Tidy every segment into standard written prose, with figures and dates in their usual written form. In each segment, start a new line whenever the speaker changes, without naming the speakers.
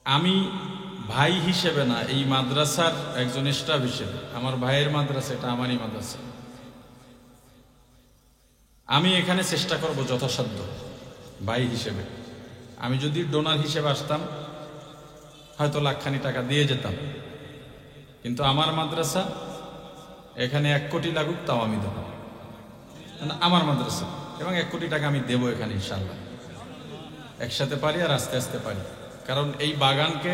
আমি ভাই হিসেবে না, এই মাদ্রাসার একজন স্টাফ হিসেবে, আমার ভাইয়ের মাদ্রাসা, এটা আমারই মাদ্রাসা। আমি এখানে চেষ্টা করব যথাসাধ্য ভাই হিসেবে। আমি যদি ডোনার হিসেবে আসতাম হয়তো লাখখানি টাকা দিয়ে যেতাম, কিন্তু আমার মাদ্রাসা, এখানে 1 কোটি লাগুক তাও আমি দেব, আমার মাদ্রাসা, এবং 1 কোটি টাকা আমি দেবো এখানে ইনশাল্লাহ। একসাথে পারি আর আস্তে আস্তে পারি, কারণ এই বাগানকে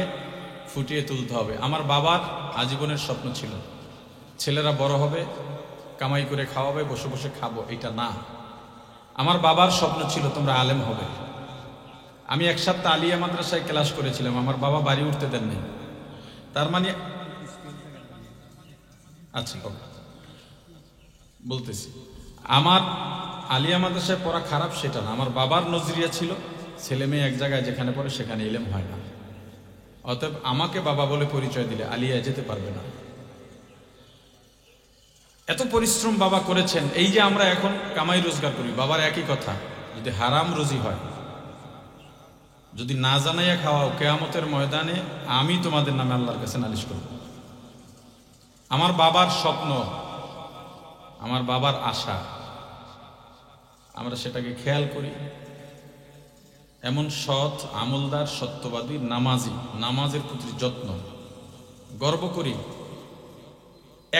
ফুটিয়ে তুলতে হবে। আমার বাবার আজীবনের স্বপ্ন ছিল ছেলেরা বড় হবে, কামাই করে খাওয়াবে, বসে বসে খাবো, এটা না। আমার বাবার স্বপ্ন ছিল তোমরা আলেম হবে। আমি 1 সপ্তাহ আলিয়া মাদ্রাসায় ক্লাস করেছিলাম, আমার বাবা বাড়ি উঠতে দেন নাই। তার মানে আচ্ছা বলতেছি, আমার আলিয়া মাদ্রাসায় পড়া খারাপ সেটা না, আমার বাবার নজরিয়া ছিল ছেলে মেয়ে এক জায়গায় যেখানে পড়ে সেখানে ইলম হয় না, অতএব আমাকে বাবা বলে পরিচয় দিলে আলিয়ায় যেতে পারবে না। এত পরিশ্রম বাবা করেছেন। এই যে আমরা এখন কামাই রোজগার করি, বাবার একই কথা, যদি হারাম রুজি হয়, যদি না জানাইয়া খাওয়াও, কিয়ামতের ময়দানে আমি তোমাদের নামে আল্লাহর কাছে নালিশ করব। আমার বাবার স্বপ্ন, আমার বাবার আশা, আমরা সেটাকে খেয়াল করি। এমন সৎ, আমলদার, সত্যবাদী, নামাজি, নামাজের প্রতি যত্ন, গর্ব করি।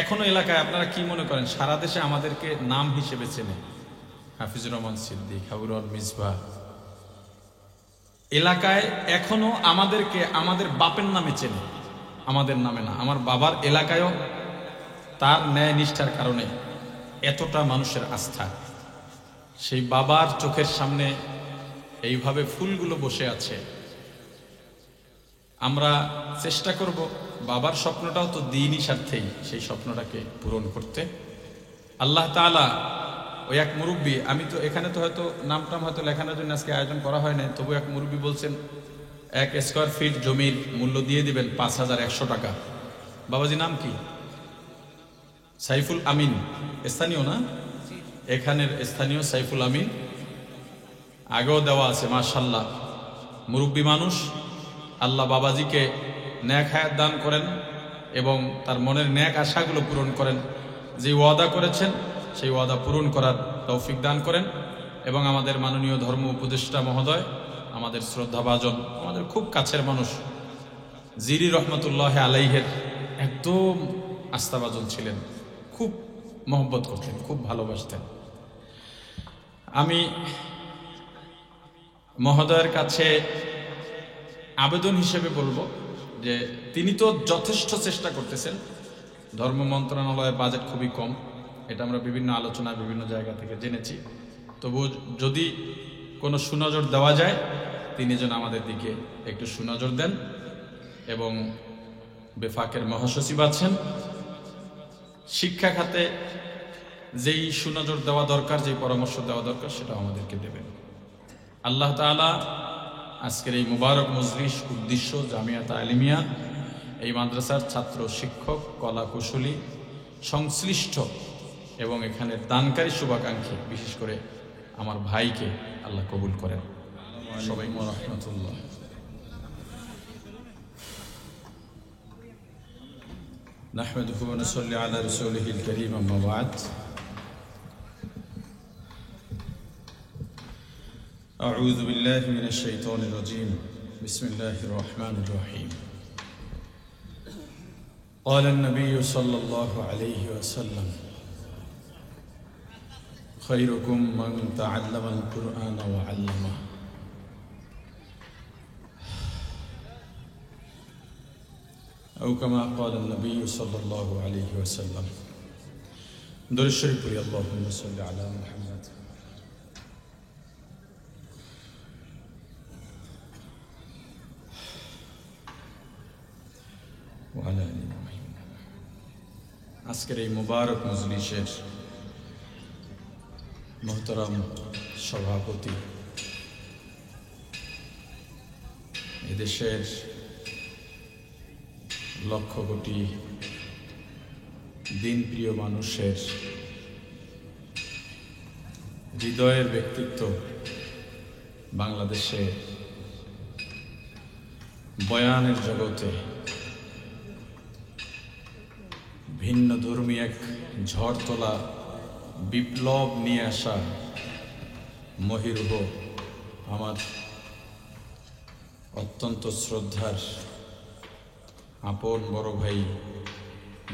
এখনো এলাকায় আপনারা কি মনে করেন সারা দেশে আমাদেরকে নাম হিসেবে চেনে? হাফিজুর রহমান সিদ্দিক, হাবিবুর মিসবাহ, এলাকায় এখনো আমাদেরকে আমাদের বাপের নামে চেনে, আমাদের নামে না। আমার বাবার এলাকায়ও তার ন্যায় নিষ্ঠার কারণে এতটা মানুষের আস্থা। সেই বাবার চোখের সামনে এইভাবে ফুলগুলো বসে আছে। আমরা চেষ্টা করব বাবার স্বপ্নটাও তো দ্বীনি স্বার্থেই, সেই স্বপ্নটাকে পূরণ করতে। আল্লাহ তাআলা ওই এক মুরব্বী, আমি তো এখানে তো হয়তো নামটাম হয়তো লেখানোর জন্য আজকে আয়োজন করা হয় না, তবু এক মুরব্বী বলছেন 1 স্কয়ার ফিট জমির মূল্য দিয়ে দিবেন 5100 টাকা। বাবাজি নাম কি? সাইফুল আমিন, স্থানীয় না, এখানের স্থানীয় সাইফুল আমিন। আগেও দেওয়া আছে, মাশাআল্লাহ, মুরব্বী মানুষ। আল্লাহ বাবাজিকে ন্যাক হায়াত দান করেন এবং তার মনের ন্যাক আশাগুলো পূরণ করেন। যে ওয়াদা করেছেন সেই ওয়াদা পূরণ করার তৌফিক দান করেন। এবং আমাদের মাননীয় ধর্ম উপদেষ্টা মহোদয়, আমাদের শ্রদ্ধাভাজন, আমাদের খুব কাছের মানুষ জিরি রহমতুল্লাহ আলাইহের একদম আস্থাভাজন ছিলেন, খুব মহব্বত করতেন, খুব ভালোবাসতেন। আমি মহোদয়ের কাছে আবেদন হিসেবে বলবো যে তিনি তো যথেষ্ট চেষ্টা করতেছেন। ধর্ম মন্ত্রণালয়ের বাজেট খুবই কম, এটা আমরা বিভিন্ন আলোচনা বিভিন্ন জায়গা থেকে জেনেছি। তবু যদি কোনো সুনজর দেওয়া যায়, তিনি যেন আমাদের দিকে একটু সুনজর দেন। এবং বেফাকের মহাসচিব আছেন, শিক্ষা খাতে যেই সুনজর দেওয়া দরকার, যেই পরামর্শ দেওয়া দরকার, সেটা আমাদেরকে দেবেন। আল্লাহ তাআলা আজকের এই মুবারক মজলিস উদ্দেশ্য জামিয়াত আলিমিয়া, এই মাদ্রাসার ছাত্র, শিক্ষক, কলা কুশলী, সংশ্লিষ্ট এবং এখানে দানকারী শুভাকাঙ্ক্ষী, বিশেষ করে আমার ভাইকে আল্লাহ কবুল করেন। সবাই রাহমাতুল্লাহ। নাহমাদুহু ওয়া নুসাল্লি আলা রাসূলিহিল কারীম, আম্মা বা'দ। أعوذ بالله من الشيطان الرجيم. بسم الله الرحمن الرحيم. قال النبي صلى الله عليه وسلم: خيركم من تعلم القرآن وعلمه. أو كما قال النبي صلى الله عليه وسلم. درود شريف اللهم صل على محمد وعلى آل محمد. আজকের এই মুবারক মজলিসের মোহতারাম সভাপতি, এদেশের লক্ষ কোটি দিনপ্রিয় মানুষের হৃদয়ের ব্যক্তিত্ব, বাংলাদেশে বয়ানের জগতে ভিন্ন ধর্মী এক ঝড় তোলা বিপ্লব নিয়ে আসা মহিরুহ আমার অত্যন্ত শ্রদ্ধার আপন বড় ভাই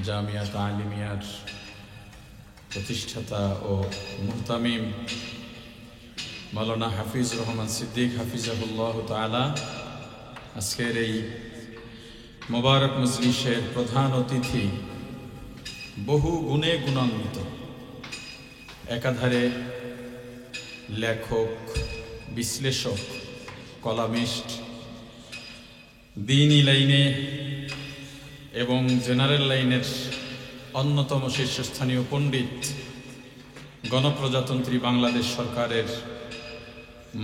জামিয়া তালিমিয়ার প্রতিষ্ঠাতা ও মুহতামিম মাওলানা হাফিজুর রহমান সিদ্দিক হাফিজাহুল্লাহ তাআলা আজকের এই মোবারক মজলিসের প্রধান অতিথি, বহু গুণে গুণান্বিত, একাধারে লেখক, বিশ্লেষক, কলামিস্ট, দ্বীনি লাইনে এবং জেনারেল লাইনের অন্যতম শীর্ষস্থানীয় পণ্ডিত, গণপ্রজাতন্ত্রী বাংলাদেশ সরকারের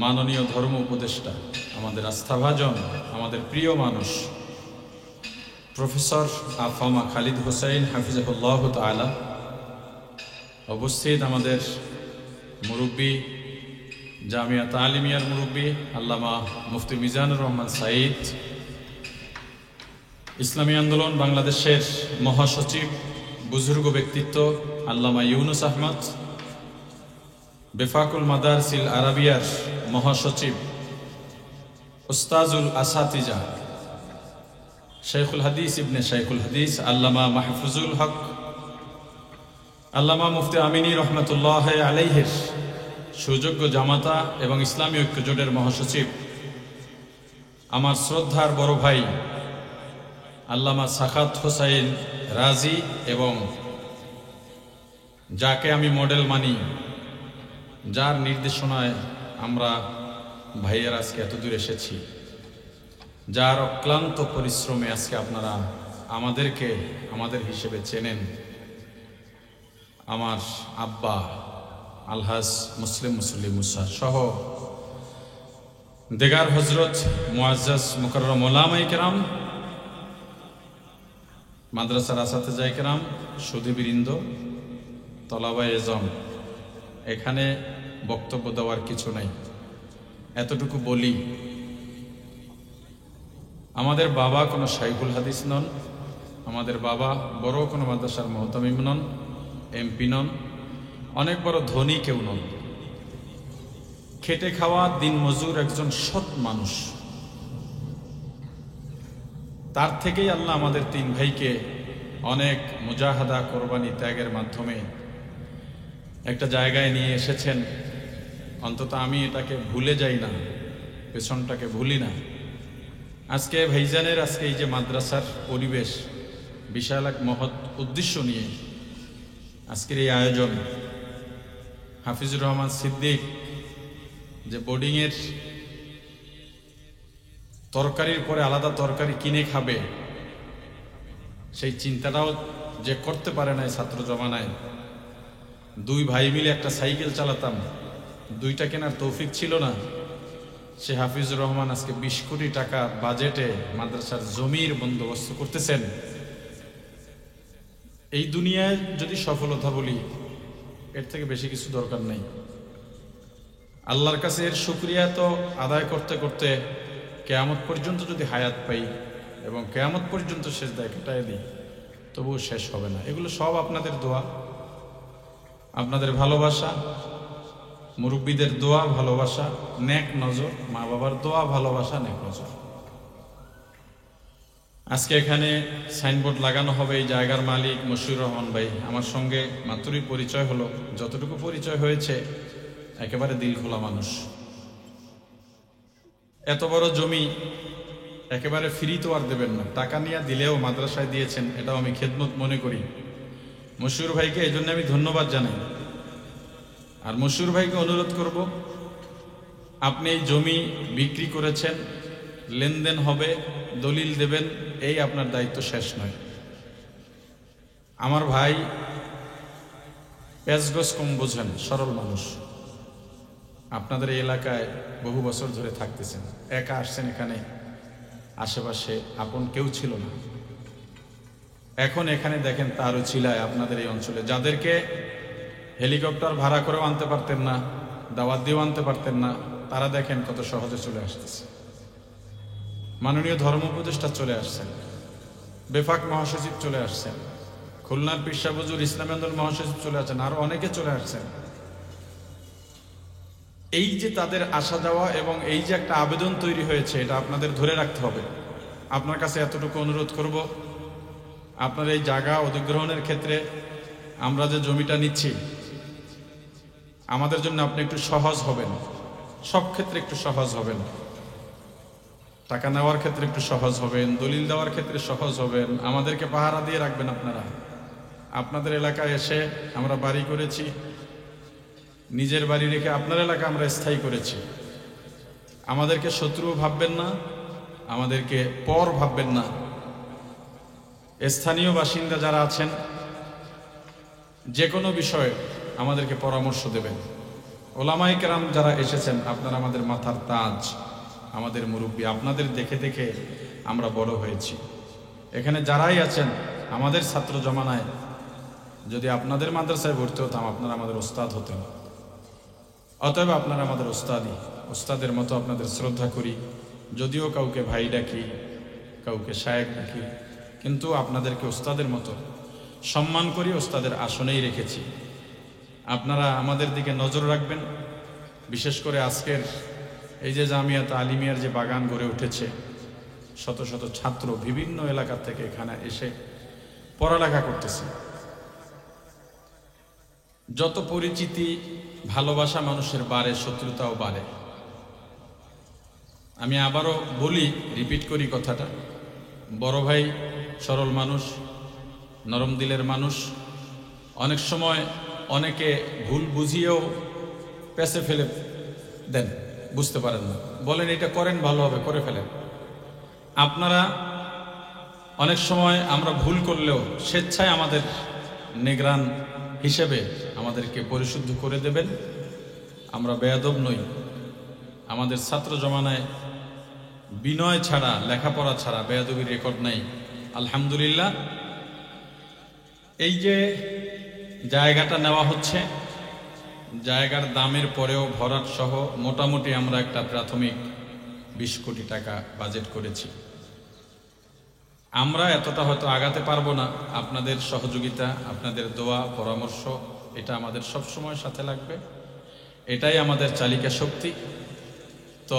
মাননীয় ধর্ম উপদেষ্টা, আমাদের আস্থাভাজন, আমাদের প্রিয় মানুষ প্রফেসর আফামা খালিদ হোসাইন হাফিজাহুল্লাহ তাআলা, উপস্থিত আমাদের মুরব্বী, জামিয়া তালিমিয়ার মুরব্বী আল্লামা মুফতি মিজানুর রহমান সাঈদ, ইসলামী আন্দোলন বাংলাদেশের মহাসচিব, বুজুর্গ ব্যক্তিত্ব আল্লামা ইউনুস আহমদ, বেফাকুল মাদারসিল আরাবিয়ার মহাসচিব উস্তাজুল আসাতিজা শেখুল হাদিস ইবনে শেখুল হাদিস আল্লামা মাহফুজুল হক, আল্লামা মুফতি আমিনী রহমতুল্লাহ আলাইহির সুযোগ্য জামাতা এবং ইসলামী ঐক্য জোটের মহাসচিব, আমার শ্রদ্ধার বড় ভাই আল্লামা সাখাত হোসাইন রাজি, এবং যাকে আমি মডেল মানি, যার নির্দেশনায় আমরা ভাইয়ের আজকে এত দূর এসেছি, যার অক্লান্ত পরিশ্রমে আজকে আপনারা আমাদেরকে আমাদের হিসেবে চেনেন, আমার আব্বা আলহাজ মুসলিম মুসলিম মুসা সহ দেগার হজরত মুআজ্জাজ মুকাররম ওলামায়ে কেরাম, মাদ্রাসার আসাতিজায়ে কেরাম, সুধীবৃন্দ, তলাবায়ে এজম, এখানে বক্তব্য দেওয়ার কিছু নাই, এতটুকু বলি, আমাদের বাবা কোনো শাইখুল হাদিস নন, আমাদের বাবা বড় কোনো মাদ্রাসার মুহতামিম নন, এমপি নন, অনেক বড় ধনী কেউ নন, খেটে খাওয়া দিন মজুর একজন সৎ মানুষ। তার থেকেই আল্লাহ আমাদের তিন ভাইকে অনেক মুজাহাদা, কোরবানি, ত্যাগের মাধ্যমে একটা জায়গায় নিয়ে এসেছেন। অন্তত আমি এটাকে ভুলে যাই না, পেছনটাকে ভুলি না। আজকে ভাইজানের আজকে এই যে মাদ্রাসার পরিবেশ, বিশাল এক মহৎ উদ্দেশ্য নিয়ে আজকের এই আয়োজন, হাফিজুর রহমান সিদ্দিক যে বোর্ডিংয়ের তরকারির পরে আলাদা তরকারি কিনে খাবে, সেই চিন্তাটাও যে করতে পারে না ছাত্র জমানায়। দুই ভাই মিলে একটা সাইকেল চালাতাম, দুইটা কেনার তৌফিক ছিল না। সে হাফিজুর রহমান আজকে 20 কোটি টাকা বাজেটে মাদ্রাসার জমির বন্দোবস্ত করতেছেন। এই দুনিয়ায় যদি সফলতা বলি, এর থেকে বেশি কিছু দরকার নেই। আল্লাহর কাছে এর শুকরিয়া তো আদায় করতে করতে কিয়ামত পর্যন্ত যদি হায়াত পাই এবং কিয়ামত পর্যন্ত সেজদায় কাটায় দিই, তবুও শেষ হবে না। এগুলো সব আপনাদের দোয়া, আপনাদের ভালোবাসা, মুরব্বীদের দোয়া, ভালোবাসা, নেক নজর, মা বাবার দোয়া, ভালোবাসা, নেক নজর। আজকে এখানে সাইনবোর্ড লাগানো হবে, এই জায়গার মালিক মশিউর রহমান ভাই। আমার সঙ্গে মাত্রই পরিচয় হলো, যতটুকু পরিচয় হয়েছে একেবারে দিল খোলা মানুষ। এত বড় জমি একেবারে ফ্রি তো আর দেবেন না, টাকা নিয়ে দিলেও মাদ্রাসায় দিয়েছেন, এটাও আমি খেদমত মনে করি। মশিউর ভাইকে এই জন্য আমি ধন্যবাদ জানাই। আর মশিউর ভাইকে অনুরোধ করব, আপনি এই জমি বিক্রি করেছেন, লেনদেন হবে, দলিল দেবেন, এই আপনার দায়িত্ব শেষ নয়। আমার ভাই পেঁচগজ কম বোঝেন, সরল মানুষ। আপনাদের এই এলাকায় বহু বছর ধরে থাকতেছেন, একা আসছেন এখানে, আশেপাশে আপন কেউ ছিল না। এখন এখানে দেখেন তারও চিলায় আপনাদের এই অঞ্চলে, যাদেরকে হেলিকপ্টার ভাড়া করেও আনতে পারতেন না, দাওয়াত দিয়েও আনতে পারতেন না, তারা দেখেন কত সহজে চলে আসতেছে। মাননীয় ধর্ম উপদেষ্টা চলে আসছেন, বেফাক মহাসচিব চলে আসছেন, খুলনার পিরসা হুজুর ইসলামী আন্দোলন মহাসচিব চলে আসছেন, আরো অনেকে চলে আসছেন। এই যে তাদের আসা যাওয়া এবং এই যে একটা আবেদন তৈরি হয়েছে, এটা আপনাদের ধরে রাখতে হবে। আপনার কাছে এতটুকু অনুরোধ করব, আপনার এই জায়গা অধিগ্রহণের ক্ষেত্রে আমরা যে জমিটা নিচ্ছি, আমাদের জন্য আপনি একটু সহজ হবেন, সব ক্ষেত্রে একটু সহজ হবেন। টাকা নেওয়ার ক্ষেত্রে একটু সহজ হবেন, দলিল দেওয়ার ক্ষেত্রে সহজ হবেন, আমাদেরকে পাহারা দিয়ে রাখবেন। আপনারা আপনাদের এলাকায় এসে আমরা বাড়ি করেছি, নিজের বাড়ি রেখে আপনার এলাকা আমরা স্থায়ী করেছি। আমাদেরকে শত্রু ভাববেন না, আমাদেরকে পর ভাববেন না। স্থানীয় বাসিন্দা যারা আছেন, যে কোনো বিষয়ে আমাদেরকে পরামর্শ দেবেন। ওলামায়ে কেরাম যারা এসেছেন, আপনারা আমাদের মাথার তাজ, আমাদের মুরব্বী। আপনাদের দেখে দেখে আমরা বড় হয়েছি। এখানে যারাই আছেন, আমাদের ছাত্র জমানায় যদি আপনাদের মাদ্রাসায় ভর্তি হতাম, আপনারা আমাদের ওস্তাদ হতেন। অতএব আপনারা আমাদের ওস্তাদই, ওস্তাদের মতো আপনাদের শ্রদ্ধা করি। যদিও কাউকে ভাই ডাকি, কাউকে শায়েখ ডাকি, কিন্তু আপনাদেরকে ওস্তাদের মতো সম্মান করি, ওস্তাদের আসনেই রেখেছি। আপনারা আমাদের দিকে নজর রাখবেন। বিশেষ করে আজকের এই যে জামিয়াত আলিমিয়ার যে বাগান গড়ে উঠেছে, শত শত ছাত্র বিভিন্ন এলাকা থেকে এখানে এসে পড়ালেখা করতেছে। যত পরিচিতি, ভালোবাসা মানুষের বাড়ে, শত্রুতাও বাড়ে। আমি আবারও বলি, রিপিট করি কথাটা, বড় ভাই সরল মানুষ, নরম দিলের মানুষ। অনেক সময় অনেকে ভুল বুঝিয়েও পেছে ফেলে দেন, বুঝতে পারেন না, বলেন এটা করেন ভালো হবে, করে ফেলেন। আপনারা অনেক সময় আমরা ভুল করলেও স্বেচ্ছায় আমাদের নিগরান হিসেবে আমাদেরকে পরিশুদ্ধ করে দেবেন। আমরা বেয়াদব নই। আমাদের ছাত্র জমানায় বিনয় ছাড়া, লেখাপড়া ছাড়া বেয়াদবির রেকর্ড নাই, আলহামদুলিল্লাহ। এই যে জায়গাটা নেওয়া হচ্ছে, জায়গার দামের পরেও ভরাট সহ মোটামুটি আমরা একটা প্রাথমিক 20 কোটি টাকা বাজেট করেছি। আমরা এতটা হয়তো আগাতে পারবো না, আপনাদের সহযোগিতা, আপনাদের দোয়া, পরামর্শ, এটা আমাদের সব সময় সাথে লাগবে। এটাই আমাদের চালিকা শক্তি। তো